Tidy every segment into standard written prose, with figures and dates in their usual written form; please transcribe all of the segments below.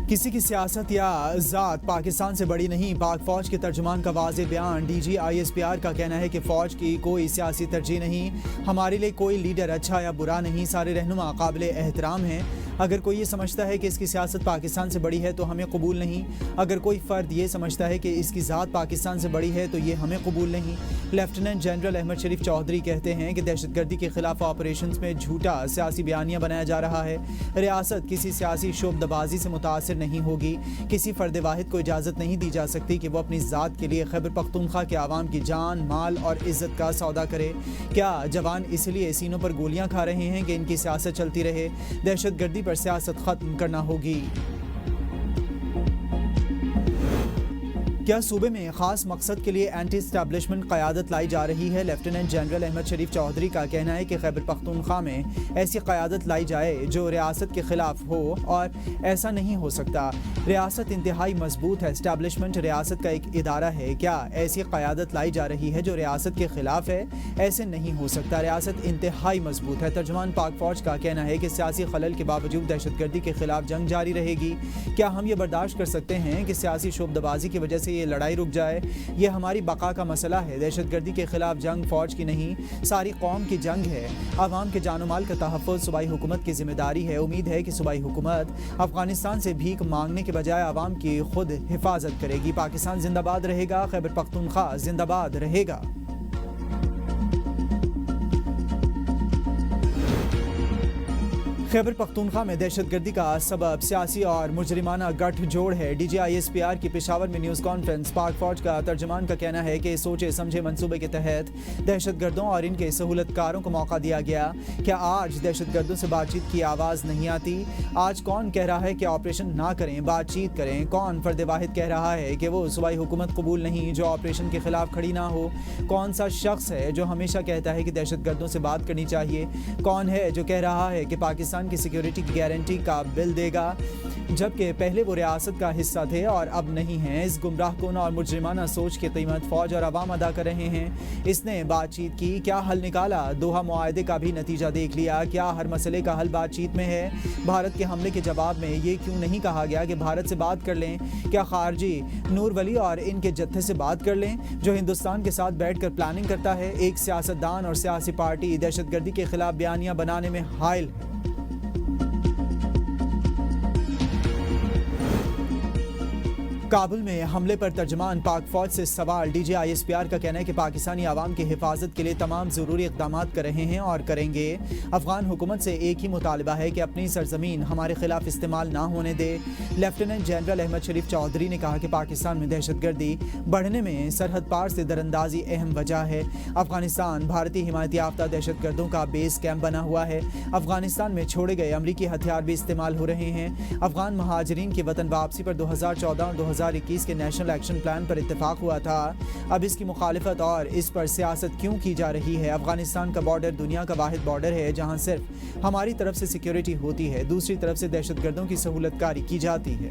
کسی کی سیاست یا ذات پاکستان سے بڑی نہیں۔ پاک فوج کے ترجمان کا واضح بیان۔ D G I S P R کا کہنا ہے کہ فوج کی کوئی سیاسی ترجیح نہیں۔ ہمارے لیے کوئی لیڈر اچھا یا برا نہیں، سارے رہنما قابل احترام ہیں۔ اگر کوئی یہ سمجھتا ہے کہ اس کی سیاست پاکستان سے بڑی ہے تو ہمیں قبول نہیں۔ اگر کوئی فرد یہ سمجھتا ہے کہ اس کی ذات پاکستان سے بڑی ہے تو یہ ہمیں قبول نہیں۔ لیفٹیننٹ جنرل احمد شریف چودھری کہتے ہیں کہ دہشت گردی کے خلاف آپریشنز میں جھوٹا سیاسی بیانیہ بنایا جا رہا ہے۔ ریاست کسی سیاسی شعبہ بازی سے متاثر نہیں ہوگی۔ کسی فرد واحد کو اجازت نہیں دی جا سکتی کہ وہ اپنی ذات کے لیے خیبر پختونخوا کے عوام کی جان، مال اور عزت کا سودا کرے۔ کیا جوان اس لیے سینوں پر گولیاں کھا رہے ہیں کہ ان کی سیاست چلتی رہے؟ دہشت گردی پر سیاست ختم کرنا ہوگی۔ کیا صوبے میں خاص مقصد کے لیے اینٹی اسٹیبلشمنٹ قیادت لائی جا رہی ہے؟ لیفٹیننٹ جنرل احمد شریف چودھری کا کہنا ہے کہ خیبر پختونخوا میں ایسی قیادت لائی جائے جو ریاست کے خلاف ہو، اور ایسا نہیں ہو سکتا۔ ریاست انتہائی مضبوط ہے۔ اسٹیبلشمنٹ ریاست کا ایک ادارہ ہے۔ کیا ایسی قیادت لائی جا رہی ہے جو ریاست کے خلاف ہے؟ ایسے نہیں ہو سکتا۔ ریاست انتہائی مضبوط ہے۔ ترجمان پاک فوج کا کہنا ہے کہ سیاسی خلل کے باوجود دہشت گردی کے خلاف جنگ جاری رہے گی۔ کیا ہم یہ برداشت کر سکتے ہیں کہ سیاسی شعبہ بازی کی وجہ سے یہ لڑائی رک جائے؟ یہ ہماری بقا کا مسئلہ ہے۔ دہشت گردی کے خلاف جنگ فوج کی نہیں، ساری قوم کی جنگ ہے۔ عوام کے جان و مال کا تحفظ صوبائی حکومت کی ذمہ داری ہے۔ امید ہے کہ صوبائی حکومت افغانستان سے بھیک مانگنے کے بجائے عوام کی خود حفاظت کرے گی۔ پاکستان زندہ باد رہے گا۔ خیبر پختونخوا زندہ باد رہے گا۔ خیبر پختونخوا میں دہشت گردی کا سبب سیاسی اور مجرمانہ گٹھ جوڑ ہے۔ D G I S P R کی پشاور میں نیوز کانفرنس۔ پاک فوج کا ترجمان کا کہنا ہے کہ سوچے سمجھے منصوبے کے تحت دہشت گردوں اور ان کے سہولت کاروں کو موقع دیا گیا۔ کیا آج دہشت گردوں سے بات چیت کی آواز نہیں آتی؟ آج کون کہہ رہا ہے کہ آپریشن نہ کریں، بات چیت کریں؟ کون فرد واحد کہہ رہا ہے کہ وہ صوبائی حکومت قبول نہیں جو آپریشن کے خلاف کھڑی نہ ہو؟ کون سا شخص ہے جو ہمیشہ کہتا ہے کہ دہشت گردوں سے بات کرنی چاہیے؟ کون ہے جو کہہ رہا ہے کہ پاکستان کی سیکیورٹی کی گارنٹی کا بل دے گا، جبکہ پہلے وہ ریاست کا حصہ تھے اور اب نہیں ہیں؟ اس گمراہ کن اور مجرمانہ سوچ کی قیمت فوج اور عوام ادا کر رہے ہیں۔ اس نے بات چیت کی، کیا حل نکالا؟ دوحہ معاہدے کا بھی نتیجہ دیکھ لیا۔ کیا ہر مسئلے کا حل بات چیت میں ہے؟ بھارت کے حملے کے جواب میں یہ کیوں نہیں کہا گیا کہ بھارت سے بات کر لیں؟ کیا خارجی نور ولی اور ان کے جتھے سے بات کر لیں جو ہندوستان کے ساتھ بیٹھ کر پلاننگ کرتا ہے؟ ایک سیاستدان اور سیاسی پارٹی دہشت گردی کے خلاف بیانیہ بنانے میں حائل ہے۔ کابل میں حملے پر ترجمان پاک فوج سے سوال۔ D G I S P R کا کہنا ہے کہ پاکستانی عوام کی حفاظت کے لیے تمام ضروری اقدامات کر رہے ہیں اور کریں گے۔ افغان حکومت سے ایک ہی مطالبہ ہے کہ اپنی سرزمین ہمارے خلاف استعمال نہ ہونے دے۔ لیفٹیننٹ جنرل احمد شریف چودھری نے کہا کہ پاکستان میں دہشت گردی بڑھنے میں سرحد پار سے دراندازی اہم وجہ ہے۔ افغانستان بھارتی حمایت یافتہ دہشت گردوں کا بیس کیمپ بنا ہوا ہے۔ افغانستان میں چھوڑے گئے امریکی ہتھیار بھی استعمال ہو رہے ہیں۔ افغان مہاجرین کی وطن واپسی پر 2014 اور 2021 کے نیشنل ایکشن پلان پر اتفاق ہوا تھا۔ اب اس کی مخالفت اور اس پر سیاست کیوں کی جا رہی ہے؟ افغانستان کا بارڈر دنیا کا واحد بارڈر ہے جہاں صرف ہماری طرف سے سیکیورٹی ہوتی ہے، دوسری طرف سے دہشت گردوں کی سہولت کاری کی جاتی ہے۔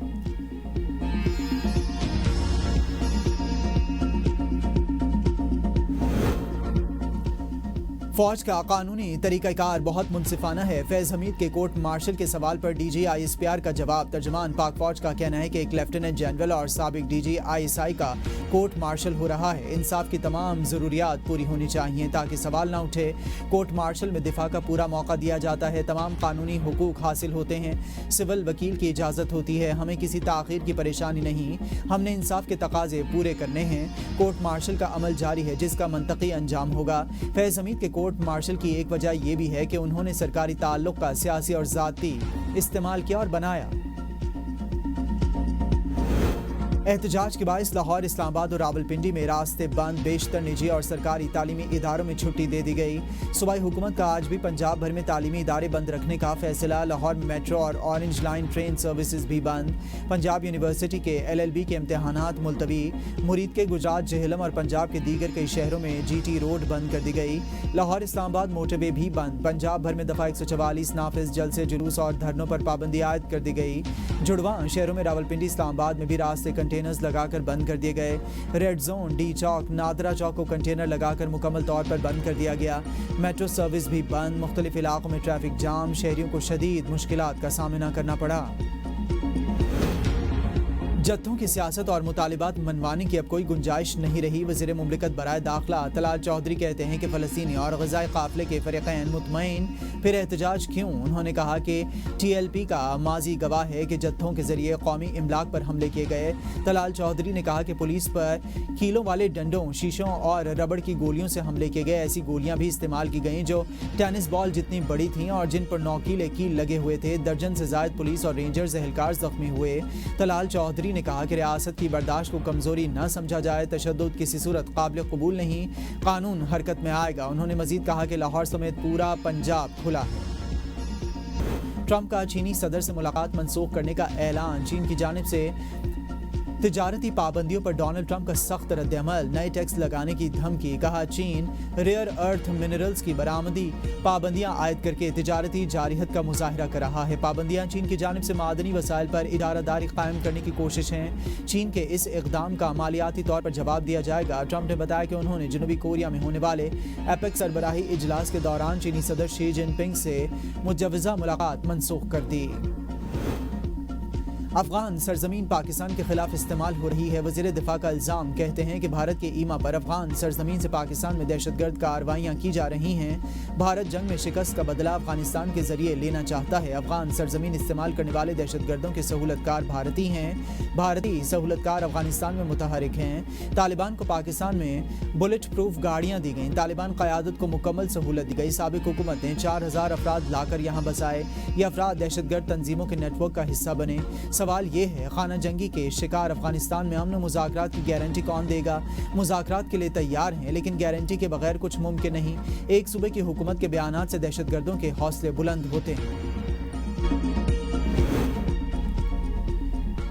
فوج کا قانونی طریقہ کار بہت منصفانہ ہے۔ فیض حمید کے کورٹ مارشل کے سوال پر DG G I S P R کا جواب۔ ترجمان پاک فوج کا کہنا ہے کہ ایک لیفٹیننٹ جنرل اور سابق D G I S I کا کورٹ مارشل ہو رہا ہے۔ انصاف کی تمام ضروریات پوری ہونی چاہیے تاکہ سوال نہ اٹھے۔ کورٹ مارشل میں دفاع کا پورا موقع دیا جاتا ہے، تمام قانونی حقوق حاصل ہوتے ہیں، سول وکیل کی اجازت ہوتی ہے، ہمیں کسی تاخیر کی پریشانی نہیں، ہم نے انصاف کے تقاضے پورے کرنے ہیں۔ کورٹ مارشل کا عمل جاری ہے جس کا منطقی انجام ہوگا۔ فیض حمید کے کورٹ مارشل کی ایک وجہ یہ بھی ہے کہ انہوں نے سرکاری تعلق کا سیاسی اور ذاتی استعمال کیا اور بنایا۔ احتجاج کے باعث لاہور، اسلام آباد اور راولپنڈی میں راستے بند، بیشتر نجی اور سرکاری تعلیمی اداروں میں چھٹی دے دی گئی۔ صوبائی حکومت کا آج بھی پنجاب بھر میں تعلیمی ادارے بند رکھنے کا فیصلہ۔ لاہور میں میٹرو اور اورنج لائن ٹرین سروسز بھی بند۔ پنجاب یونیورسٹی کے LLB کے امتحانات ملتوی۔ مرید کے گجرات، جہلم اور پنجاب کے دیگر کئی شہروں میں GT روڈ بند کر دی گئی۔ لاہور اسلام آباد موٹر وے بھی بند۔ پنجاب بھر میں دفعہ 144 نافذ، جلسے، جلوس اور دھرنوں پر پابندی عائد کر دی گئی۔ جڑواں شہروں میں راولپنڈی، اسلام آباد میں بھی راستے کنٹینرز لگا کر بند کر دیے گئے۔ ریڈ زون، ڈی چوک، نادرا چوک کو کنٹینر لگا کر مکمل طور پر بند کر دیا گیا۔ میٹرو سروس بھی بند۔ مختلف علاقوں میں ٹریفک جام، شہریوں کو شدید مشکلات کا سامنا کرنا پڑا۔ जत्थों की सियासत और मुतालिबात मनवाने की अब कोई गुंजाइश नहीं रही। वज़ीर मुमलिकत बराए दाखिला तलाल चौधरी कहते हैं कि फ़लस्तीनी और ग़ज़ाई काफ़िले के फ़रीक़ैन मुतमईन फिर एहतजाज क्यों। उन्होंने कहा कि TLP का माजी गवाह है कि जत्थों के ज़रिए कौमी इमलाक पर हमले किए गए। तलाल चौधरी ने कहा कि पुलिस पर कीलों वाले डंडों, शीशों और रबड़ की गोलियों से हमले किए गए। ऐसी गोलियां भी इस्तेमाल की गईं जो टेनिस बॉल जितनी बड़ी थीं और जिन पर नौकीले कील लगे हुए थे। दर्जन से ज़ायद पुलिस और रेंजर्स एहलकार ज़ख्मी हुए। तलाल चौधरी ने कहा कि रियासत की बर्दाश्त को कमज़ोरी न समझा जाए। तशद्दुद किसी सूरत काबिल कबूल नहीं, कानून हरकत में आएगा। उन्होंने मज़ीद कहा कि लाहौर समेत पूरा पंजाब खुला है। ट्रंप का चीनी सदर से मुलाकात मनसूख करने का ऐलान। चीन की जानिब से तिजारती पाबंदियों पर डोनाल्ड ट्रंप का सख्त रद्द-ए-अमल। नए टैक्स लगाने की धमकी। कहा चीन रेयर अर्थ मिनरल्स की बरामदी पाबंदियां आयद करके तिजारती जारियत का मुजाहिरा कर रहा है। पाबंदियां चीन की जानिब से मादनी वसाइल पर इदारादारी कायम करने की कोशिश है। चीन के इस इक़दाम का मालियाती तौर पर जवाब दिया जाएगा। ट्रंप ने बताया कि उन्होंने जनूबी कोरिया में होने वाले एपेक सरबराही इजलास के दौरान चीनी सदर शी जिनपिंग से मुजव्वज़ा मुलाकात मनसूख कर दी। अफगान सरजमीन पाकिस्तान के खिलाफ इस्तेमाल हो रही है। वज़ीर दिफा का इल्ज़ाम। कहते हैं कि भारत के ईमा पर अफगान सरजमीन से पाकिस्तान में दहशतगर्द कार्रवाइयाँ की जा रही हैं। भारत जंग में शिकस्त का बदला अफगानिस्तान के जरिए लेना चाहता है। अफगान सरजमीन इस्तेमाल करने वाले दहशतगर्दों के सहूलतकार भारतीय हैं। भारतीय सहूलतकार अफगानिस्तान में मुतहरिक हैं। तालिबान को पाकिस्तान में बुलेट प्रूफ गाड़ियाँ दी गईं। तालिबान क़यादत को मुकम्मल सहूलत दी गई। साबिक हुकूमत ने 4000 अफराद लाकर यहाँ बसाए। ये अफराद दहशतगर्द तंजीमों के नेटवर्क का हिस्सा बने। सवाल ये है, खाना जंगी के शिकार अफगानिस्तान में अमन मुज़ाकरात की गारंटी कौन देगा। मुज़ाकरात के लिए तैयार हैं, लेकिन गारंटी के बगैर कुछ मुमकिन नहीं। एक सूबे की हुकूमत के बयानात से दहशतगर्दों के हौसले बुलंद होते हैं।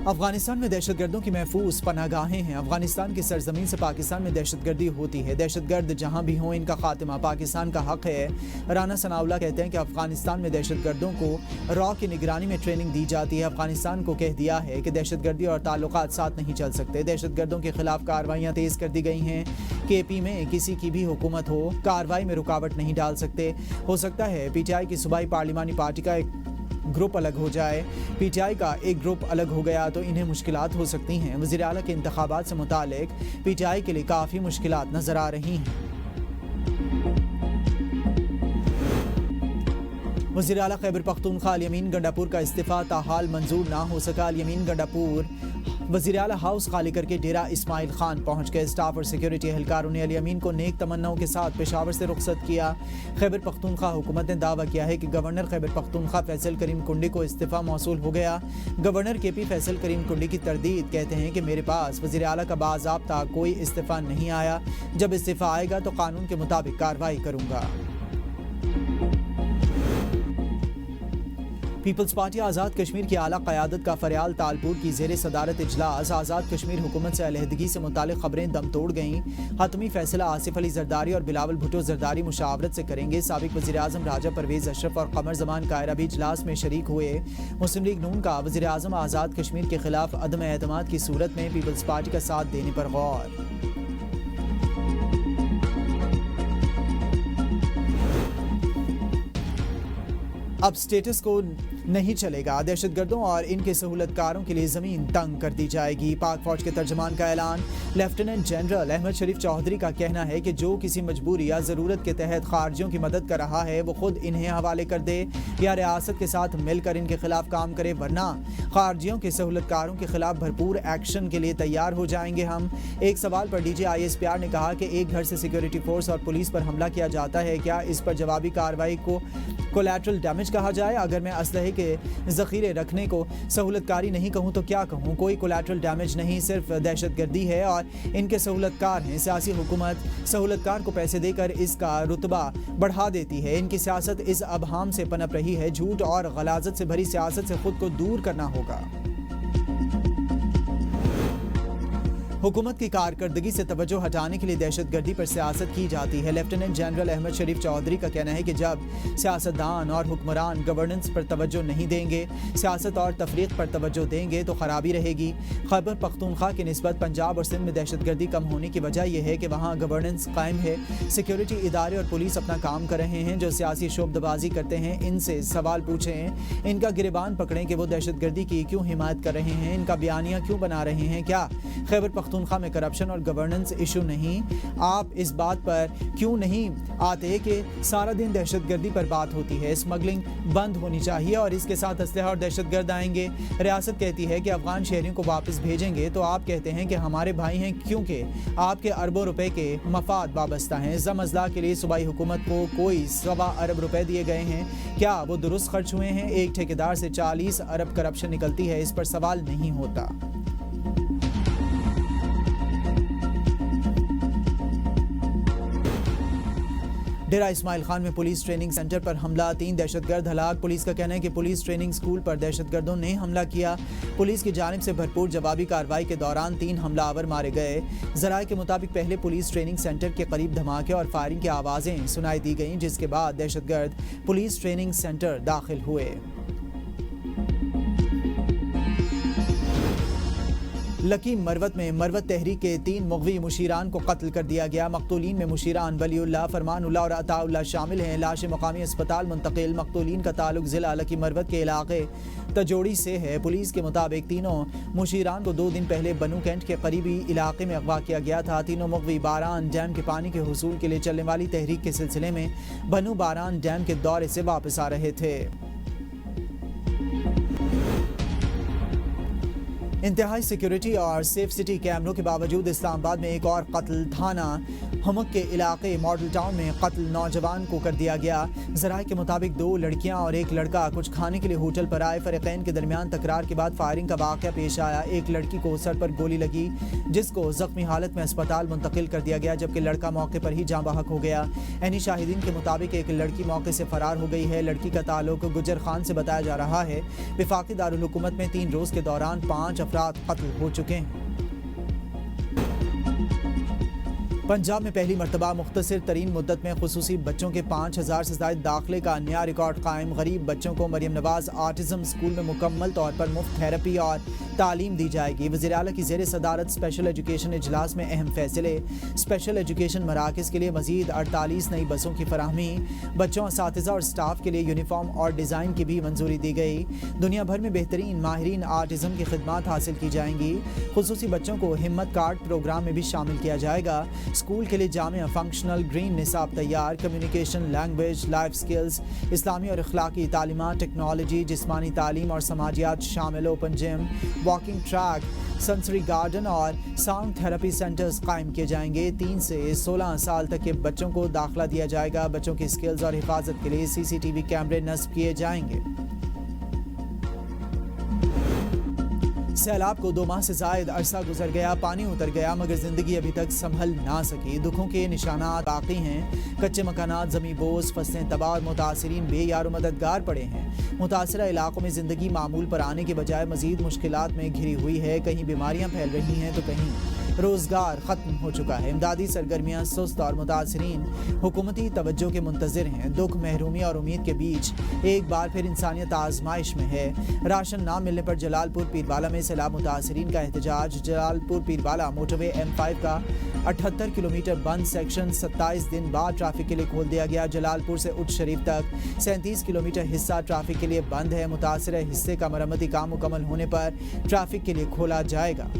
अफगानिस्तान में दहशतगर्दों की महफूज पनागाहें हैं। अफगानिस्तान की सरजमीन से पाकिस्तान में दहशतगर्दी होती है। दहशतगर्द जहां भी हों, इनका खात्मा पाकिस्तान का हक है। राना सनाउल्लाह कहते हैं कि अफगानिस्तान में दहशतगर्दों को रॉ की निगरानी में ट्रेनिंग दी जाती है। अफगानिस्तान को कह दिया है कि दहशतगर्दी और ताल्लुकात साथ नहीं चल सकते। दहशतगर्दों के खिलाफ कार्रवाइयाँ तेज़ कर दी गई हैं। KP में किसी की भी हुकूमत हो, कार्रवाई में रुकावट नहीं डाल सकते। हो सकता है PTI की सूबाई पार्लिमानी पार्टी का एक ग्रुप अलग हो जाए। PTI का एक ग्रुप अलग हो गया तो इन्हें मुश्किलात हो सकती हैं। वज़ीर आला के इंतखाबात से मुतालिक PTI के लिए काफ़ी मुश्किलात नज़र आ रही हैं। वज़ीर आला खैबर पख्तूनख्वा अल-यमीन गंडापुर का इस्तीफ़ा ताहाल मंजूर ना हो सका। अल-यमीन गंडापुर वज़ीर आला हाउस खाली करके डेरा इस्माइल खान पहुंच गए। स्टाफ और सिक्योरिटी एहलकारों ने अल-यमीन को नेक तमन्नाओं के साथ पेशावर से रुखसत किया। खैबर पख्तूनख्वा हुकूमत ने दावा किया है कि गवर्नर खैबर पख्तूनख्वा फैसल करीम कुंडी को इस्तीफ़ा मौसूल हो गया। गवर्नर KP फैसल करीम कुंडी की तरदीद। कहते हैं कि मेरे पास वज़ीर आला का बाज़ाब्ता कोई इस्तीफ़ा नहीं आया। जब इस्तीफ़ा आएगा तो कानून के मुताबिक कार्रवाई करूँगा। पीपल्स पार्टी आज़ाद कश्मीर की आला क़यादत का फरियाल तालपुर की ज़ेर सदारत इजलास। आज़ाद कश्मीर हुकूमत से अलहदगी से मुतालिक खबरें दम तोड़ गईं। हतमी फैसला आसिफ अली जरदारी और बिलावल भुट्टो जरदारी मुशावरत से करेंगे। साबिक वज़ीर आज़म राजा परवेज़ अशरफ और कमर ज़मान कायरा भी इजलास में शरीक हुए। मुस्लिम लीग नून का वज़ीर आज़म आज़ाद कश्मीर के खिलाफ अदम एतमाद की सूरत में पीपल्स पार्टी का साथ देने पर गौर। अब स्टेटस को नहीं चलेगा। दहशतगर्दों और इनके सहूलतकारों के लिए ज़मीन तंग कर दी जाएगी। पाक फौज के तर्जमान का ऐलान। लेफ्टिनेंट जनरल अहमद शरीफ चौधरी का कहना है कि जो किसी मजबूरी या ज़रूरत के तहत खारजियों की मदद कर रहा है वो खुद इन्हें हवाले कर दे या रियासत के साथ मिलकर इनके खिलाफ काम करे, वरना खारजियों के सहूलतकारों के खिलाफ भरपूर एक्शन के लिए तैयार हो जाएंगे हम। एक सवाल पर DG ISPR ने कहा कि एक घर से सिक्योरिटी फोर्स और पुलिस पर हमला किया जाता है, क्या इस पर जवाबी कार्रवाई को कोलैटरल डैमेज कहा जाए? अगर मैं असलहे के ज़ख़ीरे रखने को सहूलतकारी नहीं कहूँ तो क्या कहूँ? कोई कोलैटरल डैमेज नहीं, सिर्फ दहशतगर्दी है और इनके सहूलतकार हैं। सियासी हुकूमत सहूलतकार को पैसे देकर इसका रुतबा बढ़ा देती है। इनकी सियासत इस अबहाम से पनप रही है। झूठ और गलाजत से भरी सियासत से खुद को दूर करना होगा। हुकूमत की कारकर्दगी से तवज्जो हटाने के लिए दहशतगर्दी पर सियासत की जाती है। लेफ्टिनेंट जनरल अहमद शरीफ चौधरी का कहना है कि जब सियासतदान और हुक्मरान गवर्नेंस पर तवज्जो नहीं देंगे, सियासत और तफरीक पर तवज्जो देंगे तो खराबी रहेगी। खैबर पख्तूनख्वा की निस्बत पंजाब और सिंध में दहशतगर्दी कम होने की वजह यह है कि वहाँ गवर्नेंस कायम है। सिक्योरिटी इदारे और पुलिस अपना काम कर रहे हैं। जो सियासी शोबदबाजी करते हैं इनसे सवाल पूछें, इनका गिरबान पकड़ें कि वो दहशतगर्दी की क्यों हिमायत कर रहे हैं, इनका बयानिया क्यों बना रहे हैं। क्या खैबर पख्तूनख्वा में करप्शन और गवर्नेंस इशू नहीं? आप इस बात पर क्यों नहीं आते कि सारा दिन दहशतगर्दी पर बात होती है? स्मगलिंग बंद होनी चाहिए और इसके साथ असलहा और दहशतगर्द आएंगे। रियासत कहती है कि अफगान शहरियों को वापस भेजेंगे तो आप कहते हैं कि हमारे भाई हैं, क्योंकि आपके अरबों रुपए के मफाद वाबस्ता हैं। जम अजला के लिए सूबाई हुकूमत को कोई 1.25 अरब रुपए दिए गए हैं, क्या वो दुरुस्त खर्च हुए हैं? एक ठेकेदार से 40 अरब करप्शन निकलती है, इस पर सवाल नहीं होता। डेरा इस्माइल खान में पुलिस ट्रेनिंग सेंटर पर हमला, 3 दहशतगर्द हलाक। पुलिस का कहना है कि पुलिस ट्रेनिंग स्कूल पर दहशतगर्दों ने हमला किया। पुलिस की जानिब से भरपूर जवाबी कार्रवाई के दौरान 3 हमलावर मारे गए। ज़राए के मुताबिक पहले पुलिस ट्रेनिंग सेंटर के करीब धमाके और फायरिंग की आवाज़ें सुनाई दी गईं, जिसके बाद दहशतगर्द पुलिस ट्रेनिंग सेंटर दाखिल हुए। लकी मरवत में मरवत तहरीक के 3 मुग़वी मुशीरान को कत्ल कर दिया गया। मक़तूलीन में मुशीरान वलीउल्लाह, फरमानुल्लाह और अताउल्लाह शामिल हैं। लाशें मकामी अस्पताल मुंतकिल। मक़तूलीन का ताल्लुक ज़िला लकी मरवत के इलाके तजोड़ी से है। पुलिस के मुताबिक तीनों मुशीरान को 2 दिन पहले बनू कैंट के करीबी इलाके में अगवा किया गया था। तीनों मुग़वी बारान डैम के पानी के हुसूल के लिए चलने वाली तहरीक के सिलसिले में बनू बारान डैम के दौरे से वापस आ रहे थे। इंतहाई सिक्योरिटी और सेफ सिटी कैमरों के बावजूद इस्लामाबाद में एक और कत्ल। थाना हमक के इलाके मॉडल टाउन में कत्ल, नौजवान को कर दिया गया। ज़राए के मुताबिक 2 लड़कियां और एक लड़का कुछ खाने के लिए होटल पर आए। फरीकैन के दरमियान तकरार के बाद फायरिंग का वाक़या पेश आया। एक लड़की को सर पर गोली लगी, जिसको ज़ख्मी हालत में अस्पताल मुंतकिल कर दिया गया, जबकि लड़का मौके पर ही जाँ बहक हो गया। ऐनी शाहिदीन के मुताबिक एक लड़की मौके से फरार हो गई है। लड़की का ताल्लुक गुजर खान से बताया जा रहा है। वफाकी दारुल हुकूमत में 3 रोज़ के दौरान 5 अफराद कत्ल हो चुके हैं। पंजाब में पहली मरतबा मुख्तसर तरीन मुद्दत में खुसूसी बच्चों के 5000 से ज़ायद दाखिले का नया रिकॉर्ड कायम। गरीब बच्चों को मरियम नवाज ऑटिज़म स्कूल में मुकम्मल तौर पर मुफ्त थेरेपी और तालीम दी जाएगी। वज़ीर आला की ज़ेर सदारत स्पेशल एजुकेशन इजलास में अहम फैसले। स्पेशल एजुकेशन मराकज़ के लिए मज़ीद 48 नई बसों की फराहमी। बच्चों, असातिज़ा और स्टाफ के लिए यूनिफॉर्म और डिज़ाइन की भी मंजूरी दी गई। दुनिया भर में बेहतरीन माहिरीन ऑटिज़म की खिदमात हासिल की जाएंगी। खुसूसी बच्चों को हिम्मत कार्ड प्रोग्राम में भी शामिल किया जाएगा। स्कूल के लिए जामिया फंक्शनल ग्रीन निसाब तैयार। कम्युनिकेशन, लैंग्वेज, लाइफ स्किल्स, इस्लामी और अखलाकी तालीमात, टेक्नोलॉजी, जिस्मानी तालीम और समाजियात शामिल। Open gym, walking track, sensory garden और साउंड थेरेपी सेंटर्स कायम किए जाएंगे। 3 से 16 साल तक के बच्चों को दाखिला दिया जाएगा। बच्चों की स्किल्स और हिफाजत के लिए CCTV कैमरे नस्ब किए जाएंगे। सैलाब को 2 माह से ज़ायद अरसा गुजर गया, पानी उतर गया, मगर ज़िंदगी अभी तक संभल ना सकी। दुखों के निशानात बाकी हैं। कच्चे मकानात ज़मीं बोझ, फसलें तबाह और मुतासिरीन बेयार मददगार पड़े हैं। मुतासरा इलाकों में ज़िंदगी मामूल पर आने के बजाय मज़ीद मुश्किलात में घिरी हुई है। कहीं बीमारियाँ फैल रही हैं तो कहीं रोज़गार ख़त्म हो चुका है। इमदादी सरगर्मियाँ सुस्त और मुतासरीन हुकूमती तवज्जो के मुंतज़िर हैं। दुख, महरूमी और उम्मीद के बीच एक बार फिर इंसानियत आजमाइश में है। राशन ना मिलने पर जलालपुर पीरवाला में सैलाब मुतासरीन का एहतजाज। जलालपुर पीरवाला मोटरवे M5 का 78 किलोमीटर बंद सेक्शन 27 दिन बाद ट्रैफिक के लिए खोल दिया गया। जलालपुर से उच्च शरीफ तक 37 किलोमीटर हिस्सा ट्रैफिक के लिए बंद है। मुतासर हिस्से का मरम्मती काम मुकम्मल होने पर ट्रैफिक के लिए खोला जाएगा।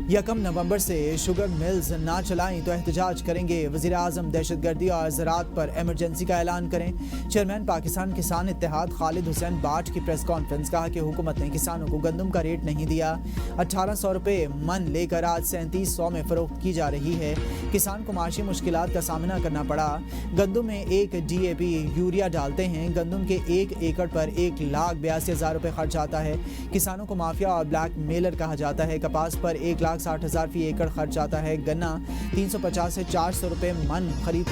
1 नवंबर से शुगर मिल्स ना चलाएं तो एहतजाज करेंगे। वज़ीर आज़म दहशतगर्दी और ज़राअत पर एमरजेंसी का ऐलान करें। चेयरमैन पाकिस्तान किसान इत्तेहाद खालिद हुसैन बाट की प्रेस कॉन्फ्रेंस। कहा कि हुकूमत ने किसानों को गंदम का रेट नहीं दिया। 1800 रुपये मन लेकर आज 3700 में फ़रोख्त की जा रही है। किसान को माशी मुश्किलात का सामना करना पड़ा। गंदम में 1 DAP यूरिया डालते हैं। गंदम के 1 एकड़ पर 1,82,000 रुपये खर्च आता है। किसानों को माफिया और ब्लैक मेलर कहा जाता है। कपास पर 1,60,000 फी एकड़ खर्च आता है। गन्ना 350 से 400 रुपये मन खरीद